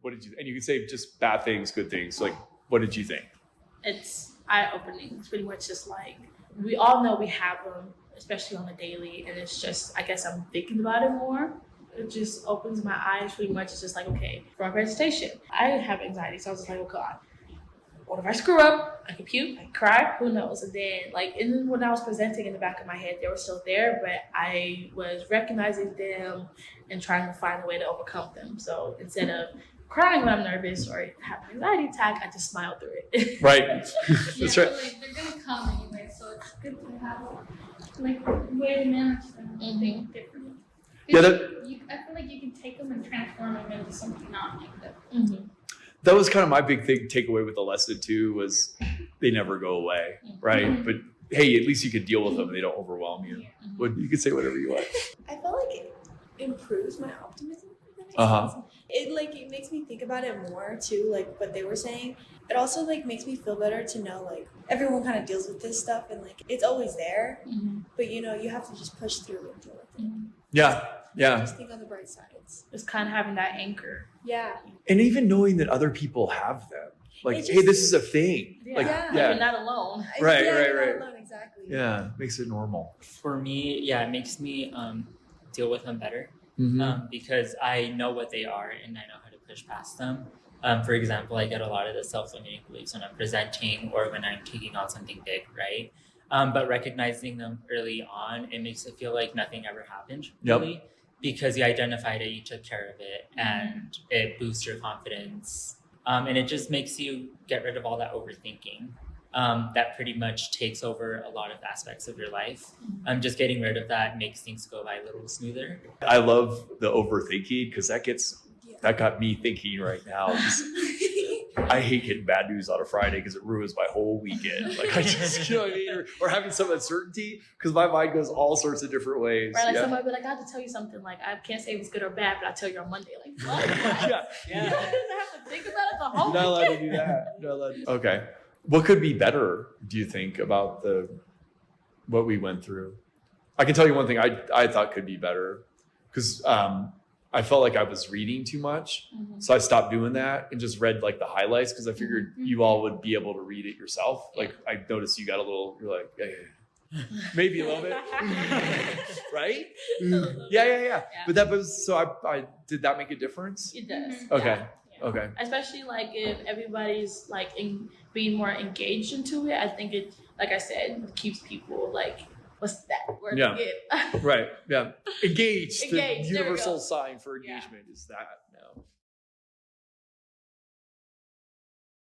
what did you, and you can say just bad things, good things. Like, what did you think? It's eye-opening. It's pretty much just like, we all know we have them, especially on the daily, and it's just, I guess I'm thinking about it more. It just opens my eyes pretty much. It's just like, okay, for our presentation, I have anxiety, so I was just like, oh God, what if I screw up? I could puke, I could cry, who knows? And then, like, and then when I was presenting, in the back of my head, they were still there, but I was recognizing them and trying to find a way to overcome them. So instead of crying when I'm nervous or have an anxiety attack, I just smile through it. Right. That's right. Like, they're gonna come anyway, so it's good to have like a way to manage them. Mhm. Differently. Yeah, I feel like you can take them and transform them into something not negative. Mm-hmm. that was kind of my big thing takeaway with the lesson too, was they never go away, right? Mhm. But hey, at least you could deal with them and they don't overwhelm you. Mhm. You can say whatever you want. I felt like it improves my optimism. If that makes Uh-huh. sense. It makes me think about it more too, like what they were saying. It also like makes me feel better to know like everyone kind of deals with this stuff and like it's always there, Mm-hmm. but you know you have to just push through and deal with it. Yeah. Just think on the bright sides. It's kind of having that anchor. Yeah. And even knowing that other people have them. Like, It hey, just- this is a thing. Like, Yeah. You're not alone. Right, yeah, right, you're right. not alone, exactly. Yeah, makes it normal. For me, yeah, it makes me deal with them better Mhm. because I know what they are and I know how to push past them. For example, I get a lot of the self-limiting beliefs when I'm presenting or when I'm taking on something big, right? But recognizing them early on, it makes it feel like nothing ever happened, Yep. really, because you identified it, you took care of it, and it boosts your confidence. And it just makes you get rid of all that overthinking that pretty much takes over a lot of aspects of your life. Just getting rid of that makes things go by a little smoother. I love the overthinking because Yeah. that got me thinking right now. I hate getting bad news on a Friday because it ruins my whole weekend. Like, I just, you know what I mean? Or having some uncertainty because my mind goes all sorts of different ways. Right, like Yeah. somebody be like, I have to tell you something. Like, I can't say if it's good or bad, but I'll tell you on Monday. Like, what? Yeah. You don't have to think about it the whole You're not allowed to weekend. do that. You're not allowed to. Okay. What could be better, do you think, about what we went through? I can tell you one thing I thought could be better because I felt like I was reading too much. Mhm. So I stopped doing that and just read like the highlights because I figured you all would be able to read it yourself. Like I noticed you got you're like, yeah. Maybe a little bit, right? Yeah. But I did that make a difference? It does. Okay. Yeah. Okay. Especially like if everybody's like being more engaged into it, I think it, like I said, keeps people like, what's that word Yeah. again? Right. Yeah. Engaged. Engaged, The there we universal go. sign for Yeah. engagement is that now.